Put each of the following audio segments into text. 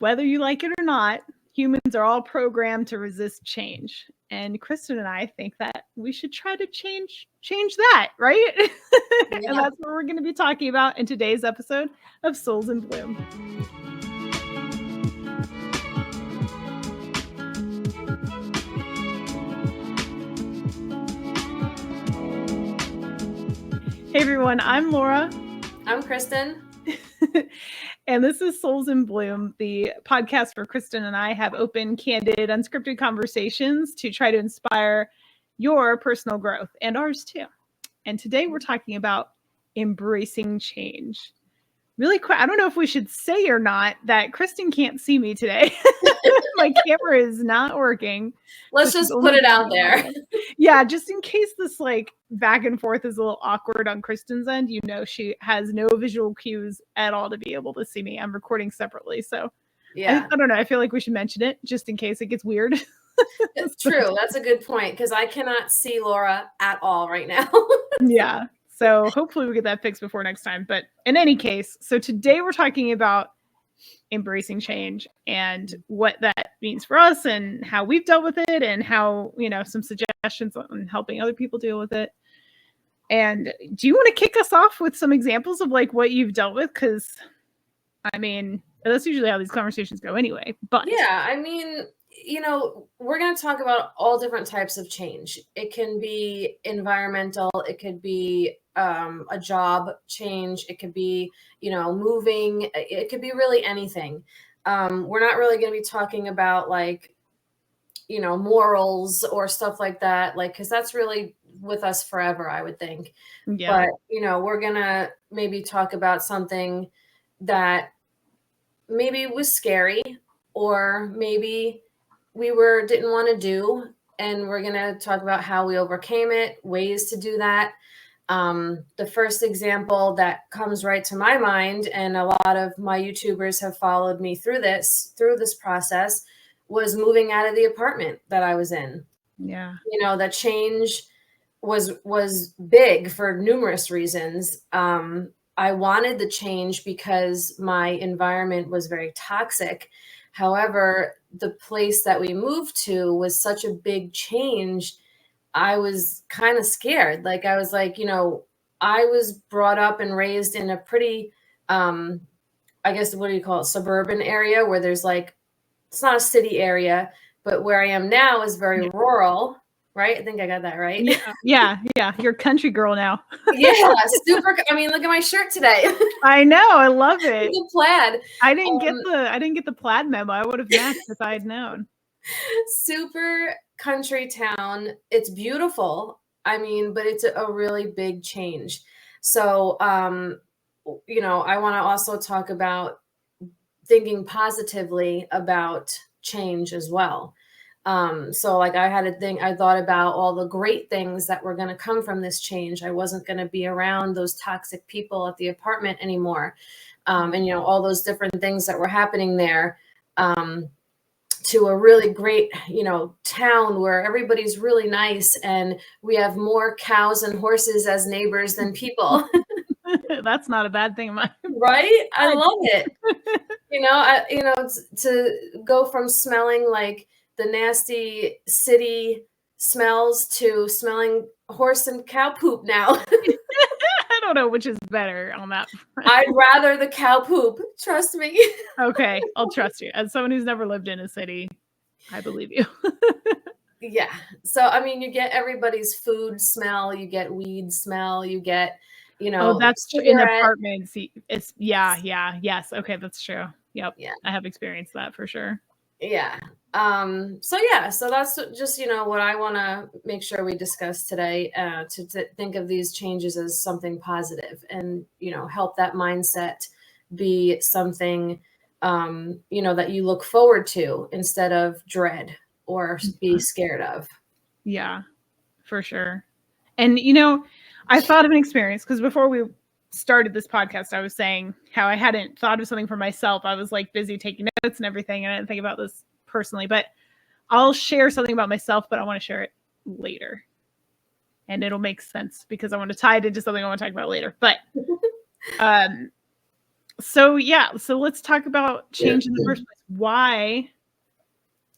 whether you like it or not, humans are all programmed to resist change. And Kristen and I think that we should try to change that, right? Yeah. And that's what we're going to be talking about in today's episode of Souls in Bloom. Hey everyone, I'm Laura. I'm Kristen. And this is Souls in Bloom, the podcast where Kristen and I have open, candid, unscripted conversations to try to inspire your personal growth and ours too. And today we're talking about embracing change. Really quick, I don't know if we should say or not that Kristen can't see me today. My camera is not working. Let's just put it out there. Yeah, just in case this like back and forth is a little awkward on Kristen's end, you know, she has no visual cues at all to be able to see me. I'm recording separately. So yeah, I don't know. I feel like we should mention it just in case it gets weird. It's true. That's a good point because I cannot see Laura at all right now. Yeah. So hopefully we get that fixed before next time. But in any case, so today we're talking about embracing change and what that means for us and how we've dealt with it and how, you know, some suggestions on helping other people deal with it. And do you want to kick us off with some examples of like what you've dealt with? Because I mean, that's usually how these conversations go anyway. But yeah, I mean, you know, we're going to talk about all different types of change. It can be environmental. It could be a job change. It could be, you know, moving. It could be really anything. We're not really going to be talking about like, you know, morals or stuff like that. Like, because that's really with us forever, I would think. yeah. But, you know, we're going to maybe talk about something that maybe was scary or maybe we didn't want to do, and we're going to talk about how we overcame it, ways to do that. The first example that comes right to my mind, and a lot of my YouTubers have followed me through this process, was moving out of the apartment that I was in. Yeah. You know, that change was big for numerous reasons. I wanted the change because my environment was very toxic. However, the place that we moved to was such a big change. I was kind of scared. Like, I was like, you know, I was brought up and raised in a pretty, I guess, what do you call it? Suburban area where there's like, it's not a city area, but where I am now is very rural. Right? I think I got that right. Yeah. You're a country girl now. Yeah, super. I mean, look at my shirt today. I know. I love it. The plaid. I didn't get the plaid memo. I would have matched if I had known. Super country town. It's beautiful. I mean, but it's a really big change. So, you know, I want to also talk about thinking positively about change as well. So like I thought about all the great things that were going to come from this change. I wasn't going to be around those toxic people at the apartment anymore. And, you know, all those different things that were happening there, to a really great, you know, town where everybody's really nice and we have more cows and horses as neighbors than people. That's not a bad thing. Right? I love it. You know, to go from smelling like the nasty city smells to smelling horse and cow poop now. I don't know which is better on that. I'd rather the cow poop. Trust me. Okay, I'll trust you. As someone who's never lived in a city, I believe you. Yeah. So, I mean, you get everybody's food smell, you get weed smell, you get, you know. Oh, that's true. In apartments. It's yes. Okay, that's true. Yep. Yeah. I have experienced that for sure. Yeah. So that's just, you know, what I want to make sure we discuss today, to think of these changes as something positive and, you know, help that mindset be something, you know, that you look forward to instead of dread or be scared of. Yeah, for sure. And, you know, I thought of an experience because before we started this podcast, I was saying how I hadn't thought of something for myself. I was like busy taking notes and everything, and I didn't think about this personally, but I'll share something about myself, but I want to share it later. And it'll make sense because I want to tie it into something I want to talk about later. But so let's talk about change in the first place. why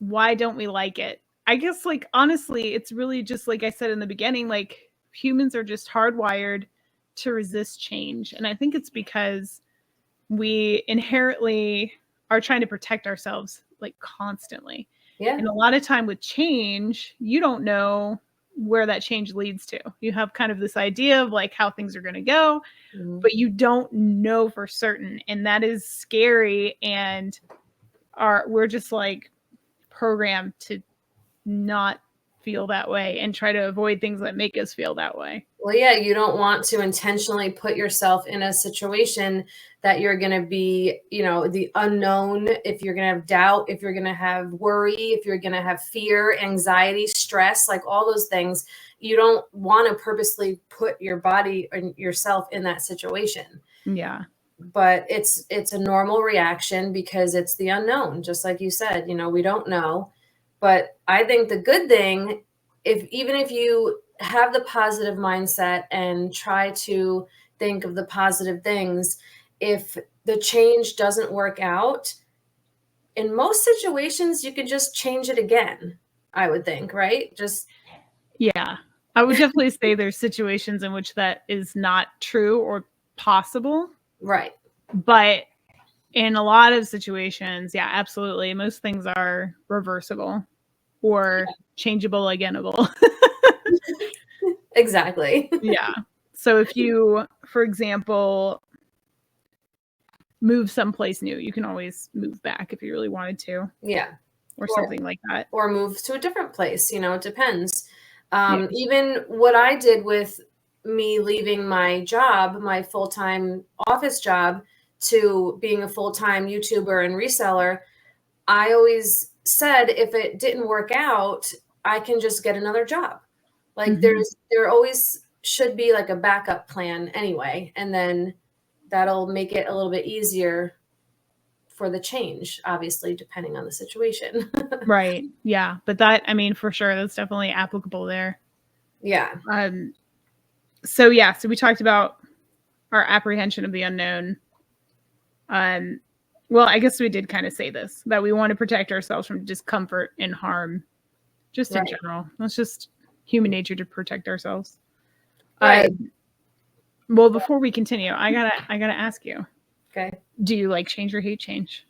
don't we like it? I guess, like, honestly, it's really just like I said in the beginning, like, humans are just hardwired to resist change. And I think it's because we inherently are trying to protect ourselves, like, constantly. Yeah. And a lot of time with change, you don't know where that change leads to. You have kind of this idea of like how things are going to go, but you don't know for certain. And that is scary. And we're just like programmed to not feel that way and try to avoid things that make us feel that way. Well, yeah, you don't want to intentionally put yourself in a situation that you're going to be, the unknown, if you're going to have doubt, if you're going to have worry, if you're going to have fear, anxiety, stress, like all those things. You don't want to purposely put your body and yourself in that situation. Yeah. But it's a normal reaction because it's the unknown. Just like you said, we don't know. But I think the good thing, even if you have the positive mindset and try to think of the positive things, if the change doesn't work out, in most situations, you can just change it again, I would think, right? Yeah. I would definitely say there's situations in which that is not true or possible. Right. But in a lot of situations, yeah, absolutely. Most things are reversible or changeable, againable. Exactly. Yeah. So if you, for example, move someplace new, you can always move back if you really wanted to. Yeah. Or something like that. Or move to a different place. It depends. Even what I did with me leaving my job, my full-time office job, to being a full-time YouTuber and reseller, I always said if it didn't work out, I can just get another job. Like there always should be like a backup plan anyway, and then that'll make it a little bit easier for the change, obviously, depending on the situation. Right. Yeah. But that, I mean, for sure, that's definitely applicable there. Yeah. So we talked about our apprehension of the unknown. Well, I guess we did kind of say this, that we want to protect ourselves from discomfort and harm, just in general. That's just human nature to protect ourselves. Right. Well, before we continue, I gotta ask you. Okay. Do you like change or hate change?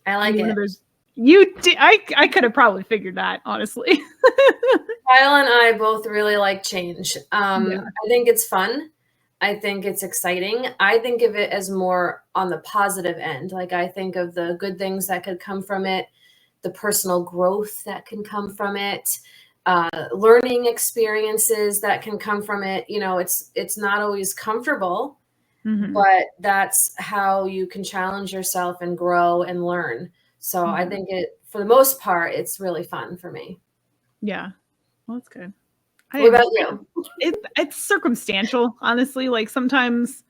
I like it. You did. I could have probably figured that, honestly. Kyle and I both really like change. I think it's fun. I think it's exciting. I think of it as more on the positive end. Like I think of the good things that could come from it, the personal growth that can come from it, learning experiences that can come from it. It's not always comfortable, but that's how you can challenge yourself and grow and learn. So I think for the most part, it's really fun for me. Yeah. Well, that's good. What about you? It's circumstantial, honestly. Like sometimes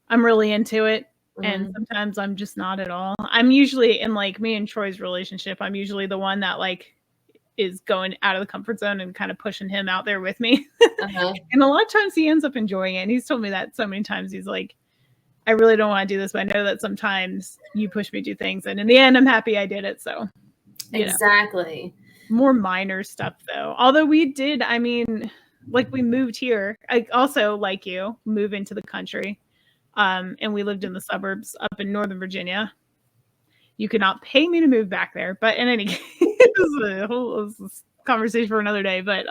I'm really into it and sometimes I'm just not at all. I'm usually in like me and Troy's relationship. I'm usually the one that like is going out of the comfort zone and kind of pushing him out there with me. And a lot of times he ends up enjoying it. And he's told me that so many times. He's like, I really don't want to do this, but I know that sometimes you push me to do things. And in the end, I'm happy I did it. So exactly. More minor stuff though. Although we did, I mean, like we moved here. I also, like you, move into the country. And we lived in the suburbs up in Northern Virginia. You could not pay me to move back there, but in any case, this is a whole conversation for another day. But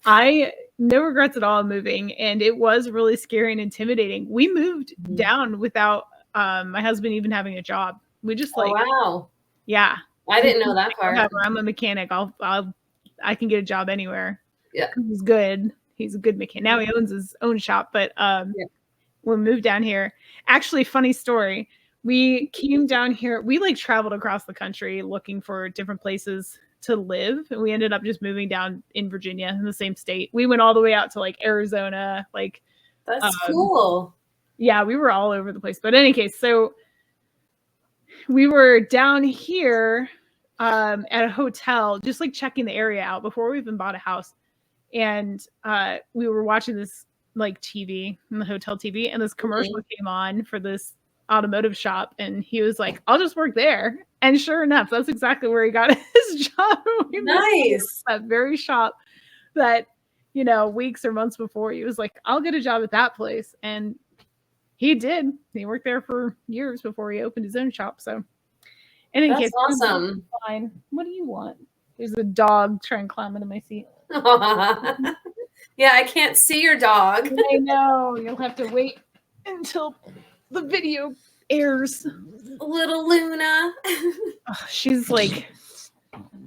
I no regrets at all moving, and it was really scary and intimidating. We moved down without my husband even having a job. We just like, wow, yeah, I didn't know that part. I'm a mechanic. I can get a job anywhere. Yeah, he's good. He's a good mechanic. Now he owns his own shop, but when we moved down here, actually, funny story. We came down here. We like traveled across the country looking for different places to live, and we ended up just moving down in Virginia, in the same state. We went all the way out to like Arizona. Like that's cool. Yeah, we were all over the place. But in any case, so we were down here at a hotel, just like checking the area out before we even bought a house. And we were watching this like TV, in the hotel TV, and this commercial came on for this automotive shop, and he was like, I'll just work there. And sure enough, that's exactly where he got his job. Nice. That very shop that, you know, weeks or months before, he was like, I'll get a job at that place. And he did. He worked there for years before he opened his own shop. So, in any case, awesome. Fine. What do you want? There's a dog trying to climb into my seat. Yeah, I can't see your dog. I know. You'll have to wait until the video airs. Little Luna. Oh, she's like,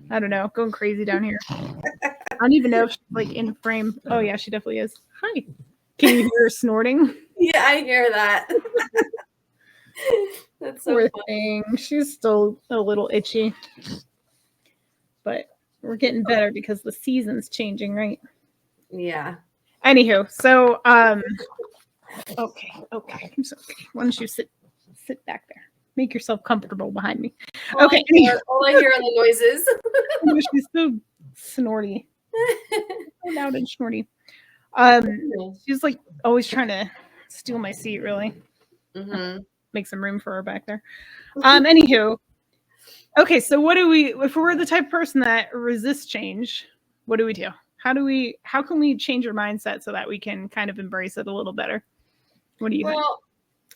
I don't know, going crazy down here. I don't even know if she's like in frame. Oh yeah, she definitely is. Hi. Can you hear her snorting? Yeah, I hear that. That's so Poor funny. thing. She's still a little itchy. But we're getting better because the season's changing, right? Yeah. Anywho, so okay. It's okay. Why don't you sit back there? Make yourself comfortable behind me. All Okay. All I hear are the noises. She's so snorty. So loud and snorty. She's like always trying to steal my seat, really. Mm-hmm. Make some room for her back there. Anywho. Okay, so what do we, if we're the type of person that resists change, what do we do? How can we change our mindset so that we can kind of embrace it a little better? What do you think? Well,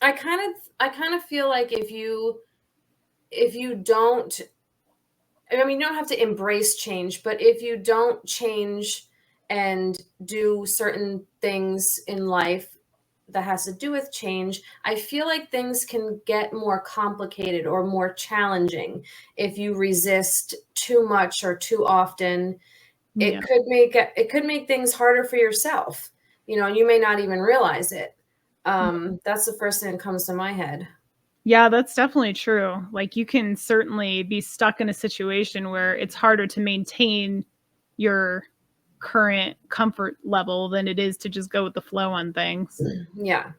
I kind of feel like if you don't, I mean, you don't have to embrace change, but if you don't change and do certain things in life that has to do with change, I feel like things can get more complicated or more challenging if you resist too much or too often. It could make things harder for yourself. You know, you may not even realize it. That's the first thing that comes to my head. Yeah, that's definitely true. Like you can certainly be stuck in a situation where it's harder to maintain your current comfort level than it is to just go with the flow on things. Yeah.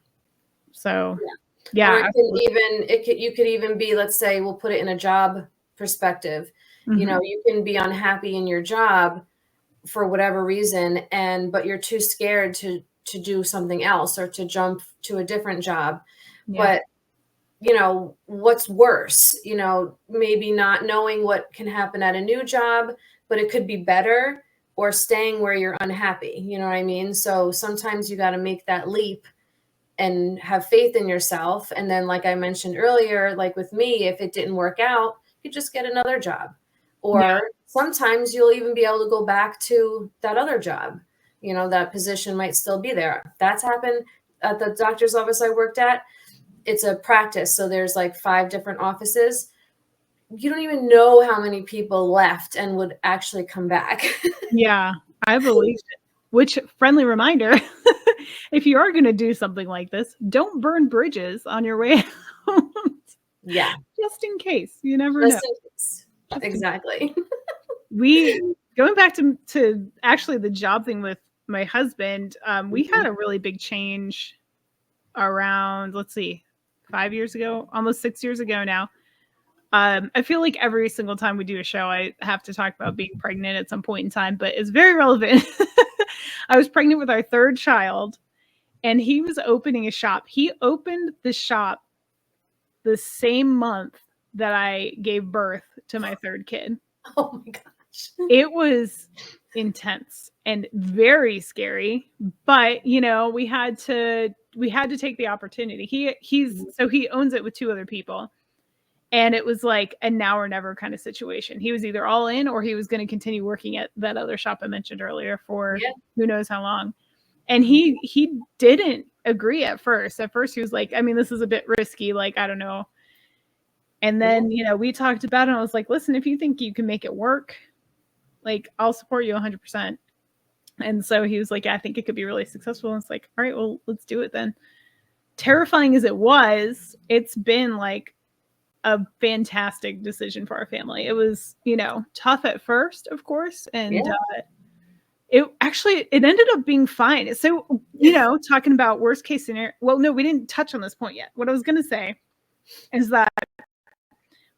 So, yeah. Or you could even be, let's say, we'll put it in a job perspective. Mm-hmm. You know, you can be unhappy in your job for whatever reason, but you're too scared to do something else or to jump to a different job. Yeah. But you know, what's worse, you know, maybe not knowing what can happen at a new job, but it could be better, or staying where you're unhappy. You know what I mean? So sometimes you got to make that leap and have faith in yourself. And then, like I mentioned earlier, like with me, if it didn't work out, you just get another job. Or sometimes you'll even be able to go back to that other job. You know, that position might still be there. That's happened at the doctor's office I worked at. It's a practice. So there's like 5 different offices. You don't even know how many people left and would actually come back. Yeah, I believe it. Which, friendly reminder, if you are going to do something like this, don't burn bridges on your way out. Yeah. Just in case. You never know. Exactly. Going back to actually the job thing with my husband, we had a really big change around, let's see, 5 years ago, almost 6 years ago now. I feel like every single time we do a show, I have to talk about being pregnant at some point in time, but it's very relevant. I was pregnant with our 3rd child, and he was opening a shop. He opened the shop the same month that I gave birth to my 3rd kid. Oh my gosh. It was intense and very scary, but you know, we had to take the opportunity. He owns it with 2 other people. And it was like a now or never kind of situation. He was either all in or he was going to continue working at that other shop I mentioned earlier for who knows how long. And he didn't agree at first. At first he was like, I mean, this is a bit risky. Like, I don't know. And then, you know, we talked about it and I was like, listen, if you think you can make it work, like, I'll support you 100%. And so he was like, I think it could be really successful. And it's like, all right, well, let's do it then. Terrifying as it was, it's been like a fantastic decision for our family. It was, you know, tough at first, of course. And it ended up being fine. So, you know, talking about worst case scenario. Well, no, we didn't touch on this point yet. What I was going to say is that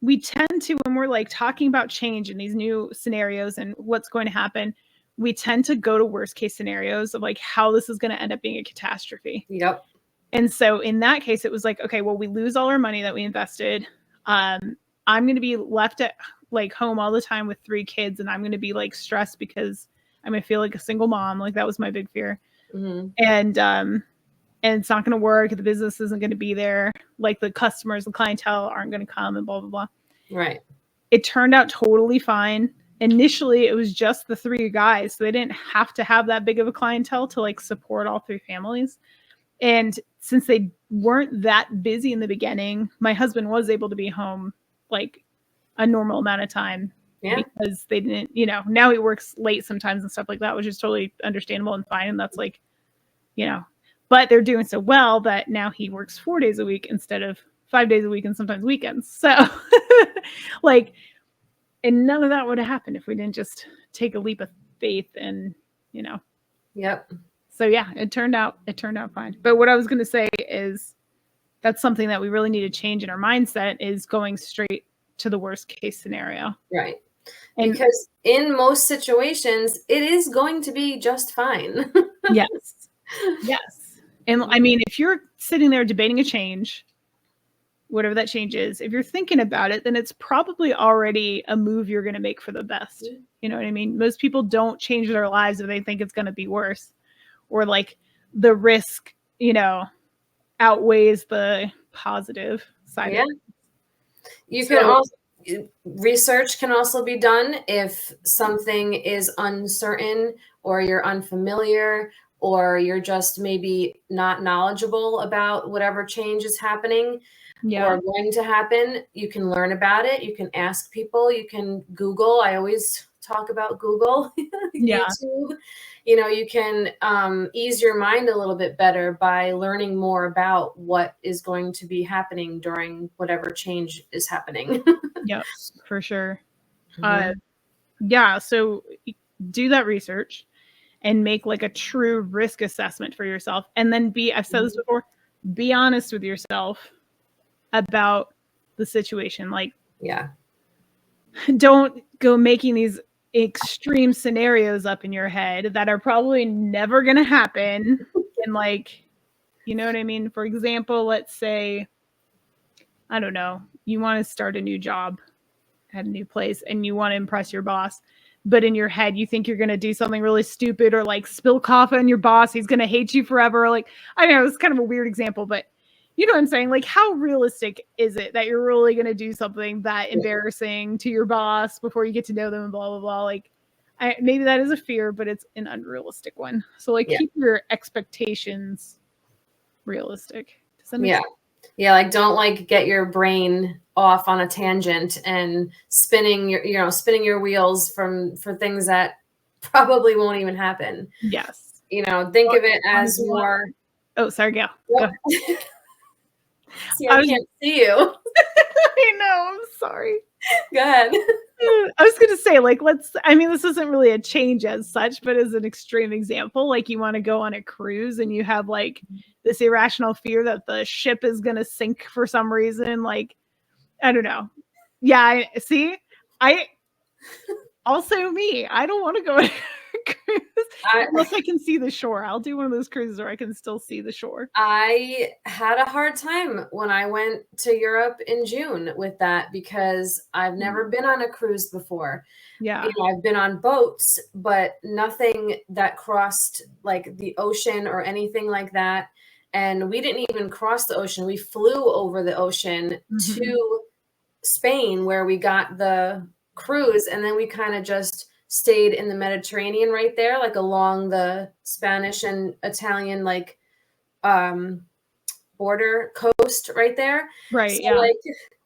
we tend to, when we're like talking about change in these new scenarios and what's going to happen, we tend to go to worst case scenarios of like how this is going to end up being a catastrophe. Yep. And so in that case, it was like, okay, well, we lose all our money that we invested. I'm going to be left at like home all the time with 3 kids, and I'm going to be like stressed because I'm going to feel like a single mom. Like that was my big fear. And it's not going to work. The business isn't going to be there. Like the customers, the clientele aren't going to come, and blah, blah, blah. Right. It turned out totally fine. Initially, it was just the 3 guys. So they didn't have to have that big of a clientele to like support all 3 families. And since they weren't that busy in the beginning, my husband was able to be home like a normal amount of time because they didn't, now he works late sometimes and stuff like that, which is totally understandable and fine. And that's like, but they're doing so well that now he works 4 days a week instead of 5 days a week and sometimes weekends. So like, and none of that would have happened if we didn't just take a leap of faith and, Yep. So yeah, it turned out fine. But what I was going to say is that's something that we really need to change in our mindset is going straight to the worst case scenario. Right. And because in most situations, it is going to be just fine. Yes. Yes. And I mean, if you're sitting there debating a change, whatever that change is, if you're thinking about it, then it's probably already a move you're going to make for the best. You know what I mean? Most people don't change their lives if they think it's going to be worse. Or like the risk, outweighs the positive side of it. You can also research can also be done if something is uncertain or you're unfamiliar or you're just maybe not knowledgeable about whatever change is happening or going to happen. You can learn about it. You can ask people. You can Google. I always talk about Google, YouTube. You can ease your mind a little bit better by learning more about what is going to be happening during whatever change is happening. Yep, for sure. So do that research and make like a true risk assessment for yourself. And then I've said this before, be honest with yourself about the situation. Like, don't go making these extreme scenarios up in your head that are probably never going to happen. And like, you know what I mean? For example, let's say, I don't know, you want to start a new job at a new place and you want to impress your boss, but in your head, you think you're going to do something really stupid or like spill coffee on your boss. He's going to hate you forever. Like, I know it's kind of a weird example, but you know what I'm saying? Like, how realistic is it that you're really going to do something that embarrassing to your boss before you get to know them and blah, blah, blah. Like, maybe that is a fear, but it's an unrealistic one. So like keep your expectations realistic. Does that make sense? Yeah. Like don't like get your brain off on a tangent and spinning your wheels for things that probably won't even happen. Yes. Think of it as more. Oh, sorry, Gail. Yep. See, I can't see you. I know. I'm sorry. Go ahead. I was going to say, like, this isn't really a change as such, but as an extreme example, like you want to go on a cruise and you have like this irrational fear that the ship is going to sink for some reason. Like, I don't know. Yeah. Also me, I don't want to go on a cruise unless I can see the shore. I'll do one of those cruises where I can still see the shore. I had a hard time when I went to Europe in June with that because I've never been on a cruise before. Yeah. I've been on boats, but nothing that crossed like the ocean or anything like that. And we didn't even cross the ocean. We flew over the ocean to Spain where we got the cruise, and then we kind of just stayed in the Mediterranean right there, like along the Spanish and Italian like border coast right there. Right. So, yeah. Like,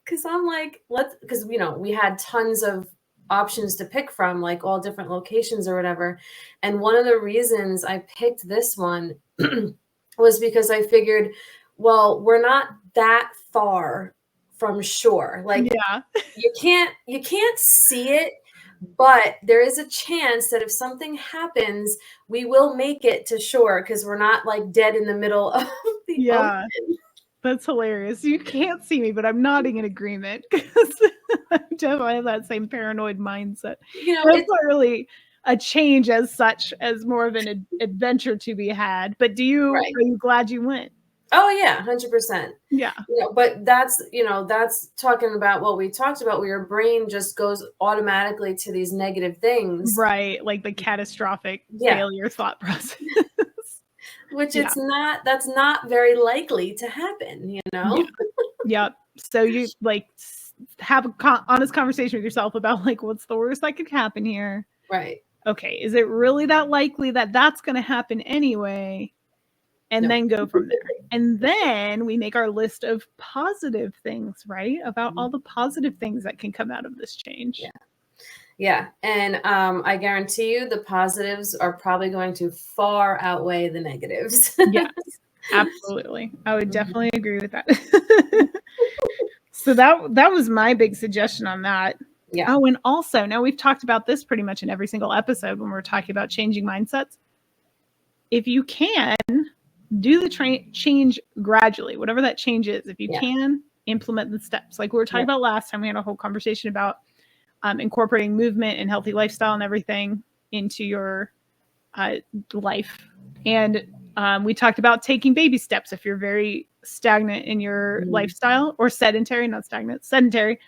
because I'm like, because we had tons of options to pick from, like all different locations or whatever. And one of the reasons I picked this one was because I figured, well, we're not that far from shore. Like you can't see it, but there is a chance that if something happens, we will make it to shore because we're not like dead in the middle of the ocean. That's hilarious. You can't see me, but I'm nodding in agreement because I definitely have that same paranoid mindset. It's not really a change as such, as more of an adventure to be had. But are you glad you went? Oh yeah, 100%. Yeah. But that's talking about what we talked about, where your brain just goes automatically to these negative things. Right. Like the catastrophic Yeah. failure thought process. Which Yeah. that's not very likely to happen, Yeah. Yep. So you like have a honest conversation with yourself about like, what's the worst that could happen here? Right. Okay. Is it really that likely that that's going to happen anyway? And then go from there. And then we make our list of positive things, right? About all the positive things that can come out of this change. Yeah. Yeah. And I guarantee you the positives are probably going to far outweigh the negatives. Yes, absolutely. I would definitely agree with that. So that was my big suggestion on that. Yeah. Oh, and also, now we've talked about this pretty much in every single episode when we're talking about changing mindsets. If you can, do the change gradually, whatever that change is. If you can, implement the steps. Like we were talking about last time, we had a whole conversation about incorporating movement and healthy lifestyle and everything into your life. And we talked about taking baby steps. If you're very stagnant in your lifestyle, or sedentary, not stagnant, sedentary,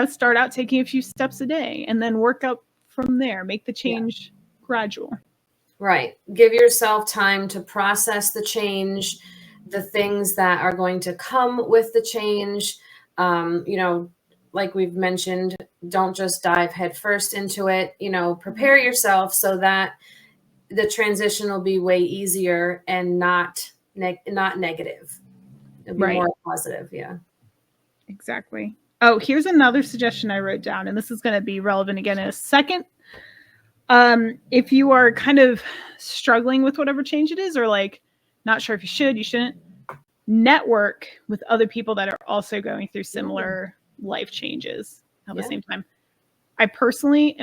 start out taking a few steps a day and then work up from there. Make the change gradual. Right. Give yourself time to process the change, the things that are going to come with the change. Like we've mentioned, don't just dive headfirst into it. Prepare yourself so that the transition will be way easier and not negative. It'll be more positive. Yeah. Exactly. Oh, here's another suggestion I wrote down, and this is going to be relevant again in a second. If you are kind of struggling with whatever change it is, or like not sure if you should, you shouldn't, network with other people that are also going through similar life changes at the same time. I personally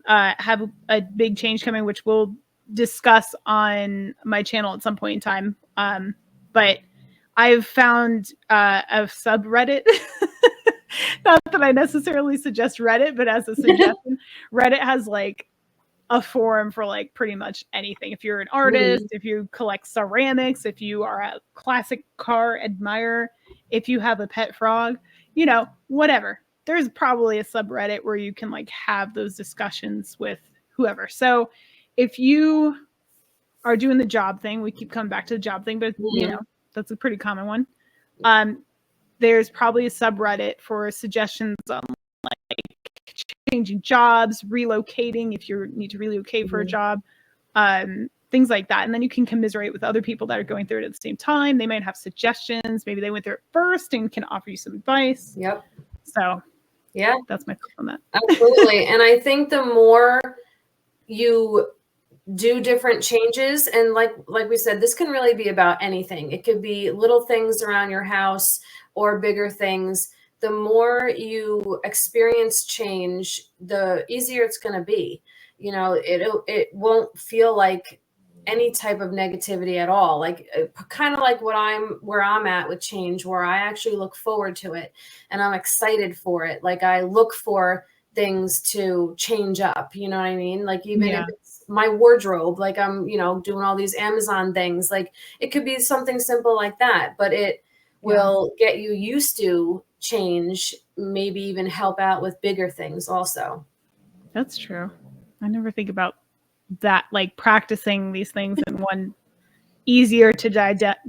have a big change coming, which we'll discuss on my channel at some point in time. But I've found a subreddit. Not that I necessarily suggest Reddit, but as a suggestion, Reddit has like a forum for like pretty much anything. If you're an artist, if you collect ceramics, if you are a classic car admirer, if you have a pet frog, whatever. There's probably a subreddit where you can like have those discussions with whoever. So if you are doing the job thing, we keep coming back to the job thing, but that's a pretty common one. There's probably a subreddit for suggestions on like changing jobs, relocating if you need to relocate for a job, things like that. And then you can commiserate with other people that are going through it at the same time. They might have suggestions. Maybe they went through it first and can offer you some advice. Yep. So yeah, that's my thought on that. Absolutely. And I think the more you do different changes, and like we said, this can really be about anything. It could be little things around your house or bigger things. The more you experience change, the easier it's going to be. It won't feel like any type of negativity at all. Like kind of like where I'm at with change, where I actually look forward to it and I'm excited for it. Like I look for things to change up, you know what I mean? Like even if it's my wardrobe, like I'm, doing all these Amazon things, like it could be something simple like that, but it will get you used to change, maybe even help out with bigger things also. That's true. I never think about that, like practicing these things in one easier to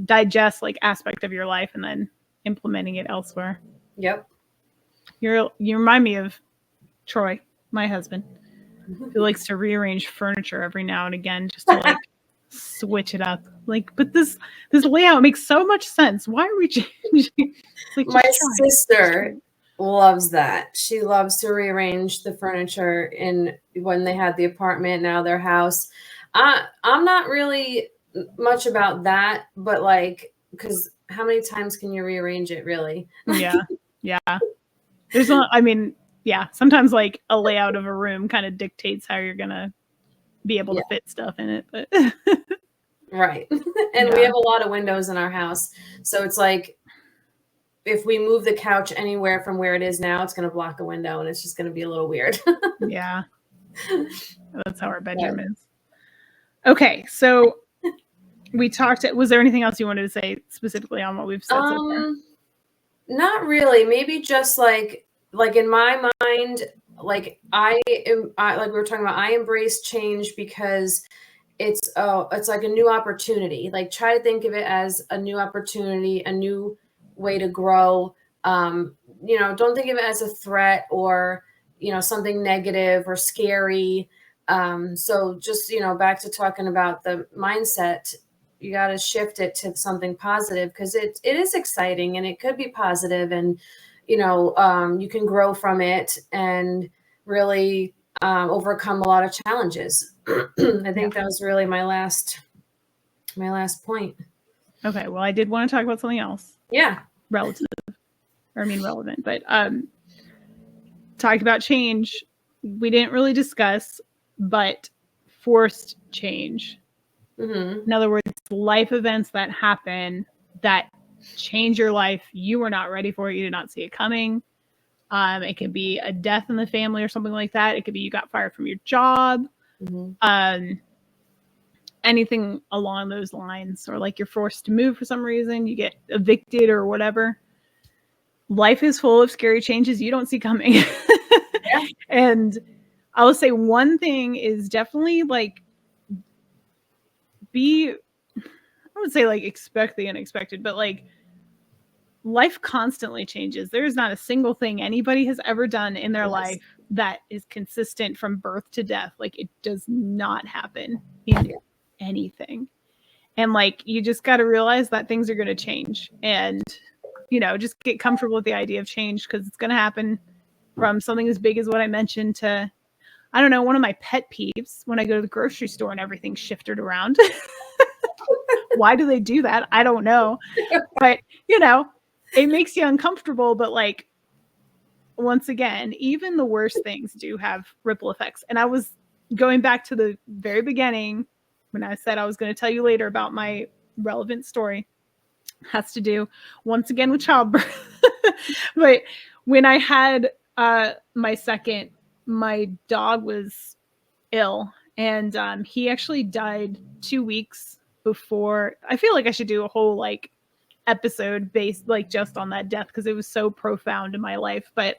digest like aspect of your life and then implementing it elsewhere. Yep. You remind me of Troy, my husband, who likes to rearrange furniture every now and again just to like switch it up. Like, but this layout makes so much sense. Why are we changing? Like, my sister loves that. She loves to rearrange the furniture when they had the apartment, now their house. I'm not really much about that, but like, because how many times can you rearrange it really? Yeah. There's sometimes like a layout of a room kind of dictates how you're gonna be able to fit stuff in it, but right. And we have a lot of windows in our house, so it's like if we move the couch anywhere from where it is now, it's going to block a window and it's just going to be a little weird. Yeah. That's how our bedroom is. Okay. So we talked. Was there anything else you wanted to say specifically on what we've said so far? Not really. Maybe just like in my mind, like like we were talking about, I embrace change because it's like a new opportunity. Like, try to think of it as a new opportunity, a new way to grow. Don't think of it as a threat or something negative or scary. So just back to talking about the mindset, you got to shift it to something positive, because it is exciting and it could be positive, and you can grow from it and really overcome a lot of challenges. I think that was really my last point. Okay, well, I did want to talk about something else. Yeah. Relevant, but talked about change. We didn't really discuss, but forced change. Mm-hmm. In other words, life events that happen that change your life. You were not ready for it. You did not see it coming. It could be a death in the family or something like that. It could be you got fired from your job. Mm-hmm. Anything along those lines, or like you're forced to move for some reason, you get evicted or whatever. Life is full of scary changes you don't see coming. Yeah. And I will say one thing is definitely like I would say like expect the unexpected, but like life constantly changes. There's not a single thing anybody has ever done in their life that is consistent from birth to death. Like, it does not happen in anything. And like, you just got to realize that things are going to change, and just get comfortable with the idea of change, because it's going to happen, from something as big as what I mentioned to, I don't know, one of my pet peeves when I go to the grocery store and everything's shifted around. Why do they do that? I don't know. But, it makes you uncomfortable. But like, once again, even the worst things do have ripple effects. And I was going back to the very beginning when I said I was going to tell you later about my relevant story. Has to do once again with childbirth. But when I had my second, my dog was ill, and he actually died 2 weeks before. I feel like I should do a whole like episode based like just on that death, because it was so profound in my life. But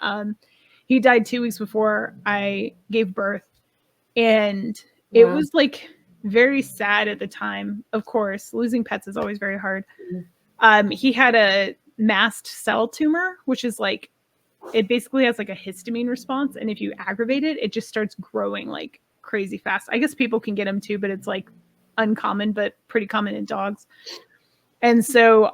he died 2 weeks before I gave birth, and it was like very sad at the time. Of course, losing pets is always very hard. He had a mast cell tumor, which is like, it basically has like a histamine response, and if you aggravate it, it just starts growing like crazy fast. I guess people can get them too, but it's like uncommon, but pretty common in dogs. And so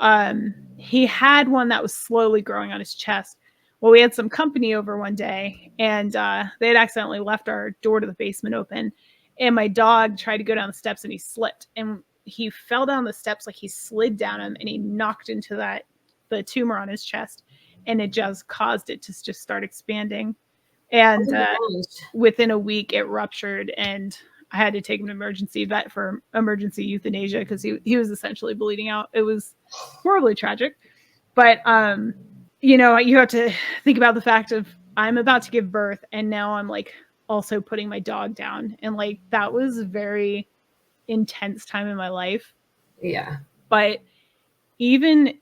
he had one that was slowly growing on his chest. Well, we had some company over one day, and they had accidentally left our door to the basement open, and my dog tried to go down the steps, and he slipped, and he fell down the steps, like he slid down them, and he knocked into the tumor on his chest, and it just caused it to just start expanding. And within a week, it ruptured, and I had to take him to emergency vet for emergency euthanasia, because he was essentially bleeding out. It was horribly tragic. But you have to think about the fact of, I'm about to give birth, and now I'm like also putting my dog down, and like that was a very intense time in my life. Yeah. But even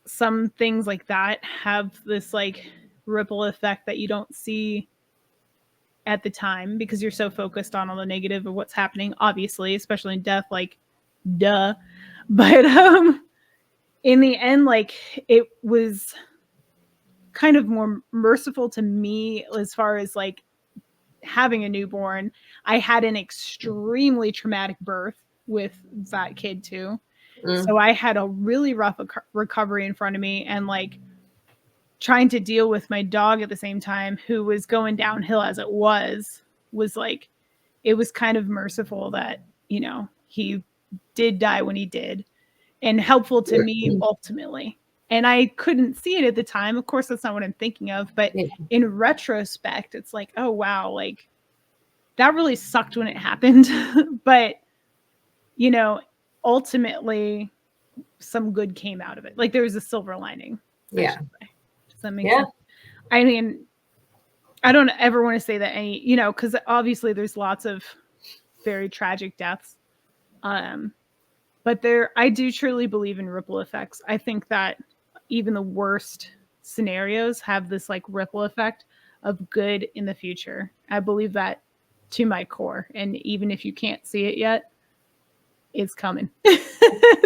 some things like that have this like ripple effect that you don't see at the time, because you're so focused on all the negative of what's happening, obviously, especially in death, like duh. But in the end, like, it was kind of more merciful to me as far as like having a newborn. I had an extremely traumatic birth with that kid too. So I had a really rough recovery in front of me, and like trying to deal with my dog at the same time, who was going downhill as it was like, it was kind of merciful that, he did die when he did, and helpful to me ultimately. And I couldn't see it at the time. Of course, that's not what I'm thinking of. But in retrospect, it's like, oh, wow, like that really sucked when it happened. But, ultimately some good came out of it. Like, there was a silver lining. Yeah. Does that make sense? I mean, I don't ever want to say that because obviously there's lots of very tragic deaths. But But I do truly believe in ripple effects. I think that even the worst scenarios have this like ripple effect of good in the future. I believe that to my core. And even if you can't see it yet, it's coming.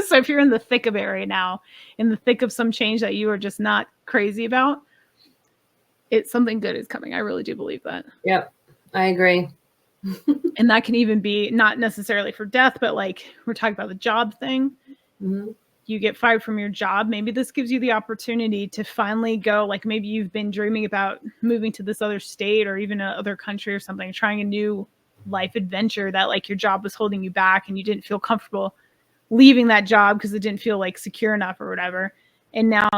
So if you're in the thick of it right now, in the thick of some change that you are just not crazy about, it's something good is coming. I really do believe that. Yep, I agree. And that can even be not necessarily for death, but like we're talking about the job thing. Mm-hmm. You get fired from your job. Maybe this gives you the opportunity to finally go, like maybe you've been dreaming about moving to this other state or even another country or something, trying a new life adventure that like your job was holding you back and you didn't feel comfortable leaving that job because it didn't feel like secure enough or whatever. And now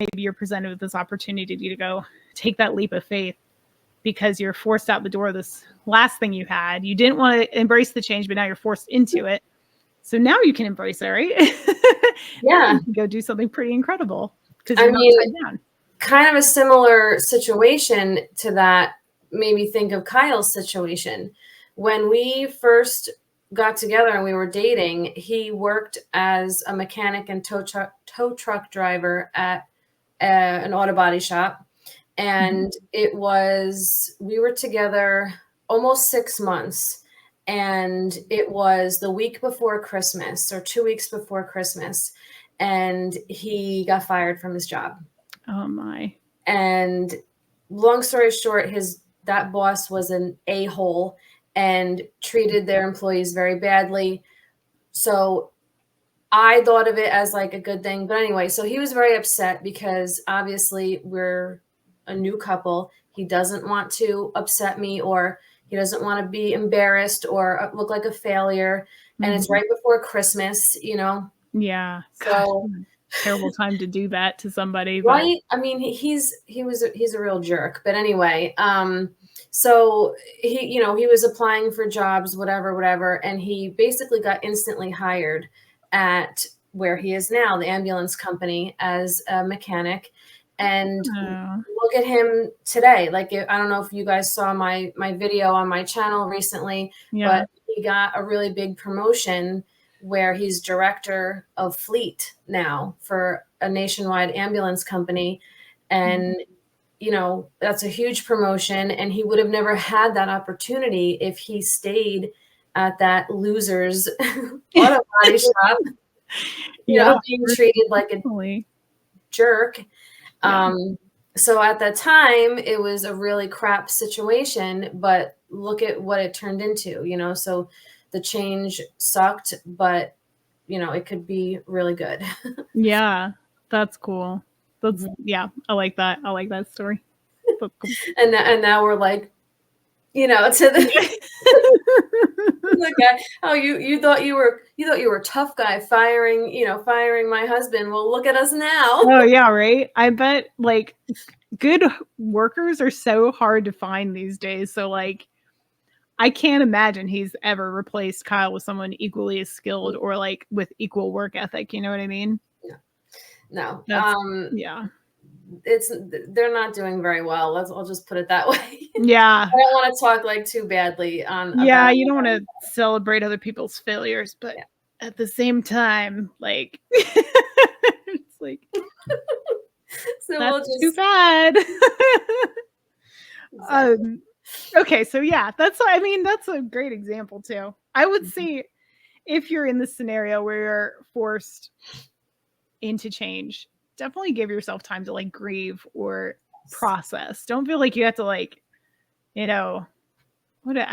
maybe you're presented with this opportunity to go take that leap of faith because you're forced out the door this last thing you had. You didn't want to embrace the change, but now you're forced into it. So now you can embrace it, right? Yeah. You can go do something pretty incredible because I you're not mean, tied down. kind of a similar situation to that made me think of Kyle's situation. When we first got together and we were dating, he worked as a mechanic and tow truck driver at an auto body shop. And we were together almost 6 months. And it was the week before Christmas or 2 weeks before Christmas. And he got fired from his job. Oh my. And long story short, that boss was an a-hole and treated their employees very badly. So I thought of it as like a good thing. But anyway, so he was very upset because obviously we're a new couple. He doesn't want to upset me, or he doesn't want to be embarrassed or look like a failure. And it's right before Christmas, Yeah. So God, terrible time to do that to somebody. Right. But I mean, he's a real jerk. But anyway, so he was applying for jobs, whatever. And he basically got instantly hired at where he is now, the ambulance company, as a mechanic. And look at him today. Like, I don't know if you guys saw my video on my channel recently, but he got a really big promotion where he's director of fleet now for a nationwide ambulance company. And, that's a huge promotion. And he would have never had that opportunity if he stayed at that loser's auto body shop, being treated like a jerk. So at the time, it was a really crap situation, but look at what it turned into, so the change sucked, but it could be really good. Yeah, that's cool. That's I like that. I like that story. Cool. And now we're like, to the the guy. Oh, you thought you were a tough guy firing my husband. Well, look at us now. Oh yeah, right. I bet like good workers are so hard to find these days. So like, I can't imagine he's ever replaced Kyle with someone equally as skilled or like with equal work ethic. You know what I mean? No. Yeah. They're not doing very well. I'll just put it that way. Yeah. I don't want to talk like too badly on. Yeah, you don't want to celebrate other people's failures, but at the same time, like it's like so that's too bad. Okay, so that's a great example too. I would say if you're in the scenario where you're forced into change, definitely give yourself time to like grieve or process. Don't feel like you have to like, I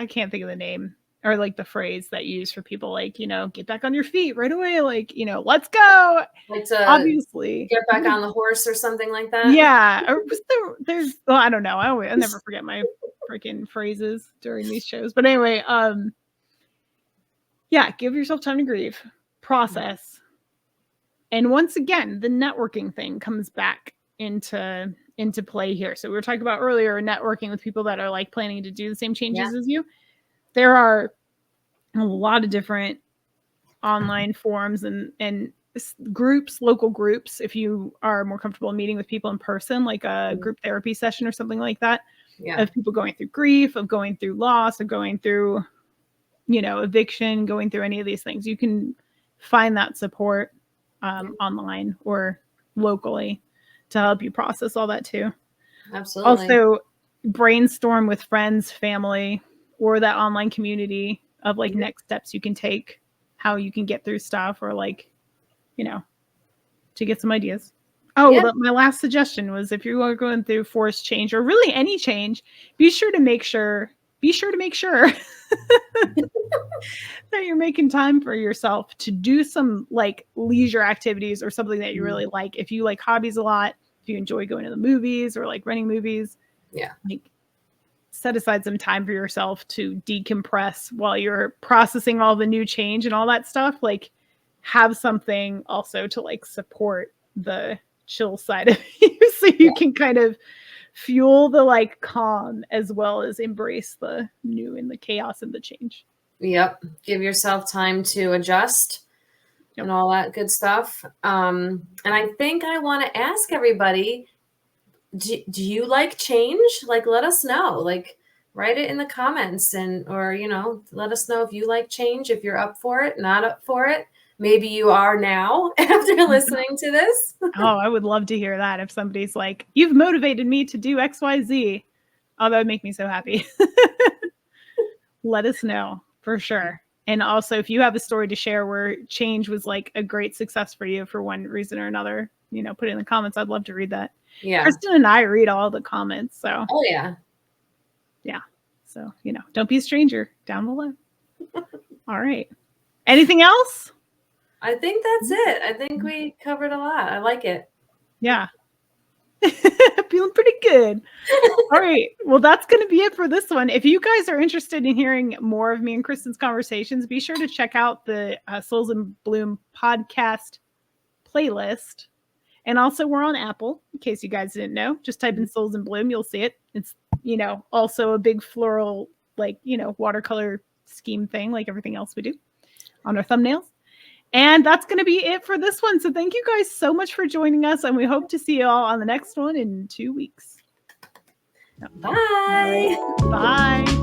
can't think of the name or like the phrase that you use for people like, get back on your feet right away. Like, let's go. Like to obviously get back on the horse or something like that. Yeah. Or there's, well, I don't know. I never forget my freaking phrases during these shows. But anyway, give yourself time to grieve, process. And once again, the networking thing comes back into play here. So we were talking about earlier, networking with people that are like planning to do the same changes as you. There are a lot of different online forums and groups, local groups, if you are more comfortable meeting with people in person, like a group therapy session or something like that, of people going through grief, of going through loss, of going through, eviction, going through any of these things. You can find that support online or locally to help you process all that too. Absolutely. Also, brainstorm with friends, family, or that online community of like next steps you can take, how you can get through stuff, or like, you know, to get some ideas. Oh, my last suggestion was, if you are going through forced change or really any change, be sure to make sure that you're making time for yourself to do some like leisure activities or something that you really like. If you like hobbies a lot, if you enjoy going to the movies or like renting movies, like set aside some time for yourself to decompress while you're processing all the new change and all that stuff. Like, have something also to like support the chill side of you, so you can kind of fuel the like calm as well as embrace the new and the chaos and the change. Yep. Give yourself time to adjust and all that good stuff. And I think I want to ask everybody, do you like change? Like, let us know, like, write it in the comments, and, or, you know, let us know if you like change, if you're up for it, not up for it. Maybe you are now after listening to this. Oh, I would love to hear that. If somebody's like, you've motivated me to do XYZ. Oh, that would make me so happy. Let us know for sure. And also, if you have a story to share where change was like a great success for you for one reason or another, you know, put it in the comments. I'd love to read that. Yeah. Kristen and I read all the comments. So, oh, yeah. Yeah. So, you know, don't be a stranger down below. All right. Anything else? I think that's it. I think we covered a lot. I like it. Yeah. Feeling pretty good. All right. Well, that's going to be it for this one. If you guys are interested in hearing more of me and Kristen's conversations, be sure to check out the Souls in Bloom podcast playlist. And also, we're on Apple, in case you guys didn't know. Just type in Souls in Bloom. You'll see it. It's, you know, also a big floral, like, you know, watercolor scheme thing, like everything else we do on our thumbnails. And that's going to be it for this one. So thank you guys so much for joining us. And we hope to see you all on the next one in 2 weeks. Bye. Bye.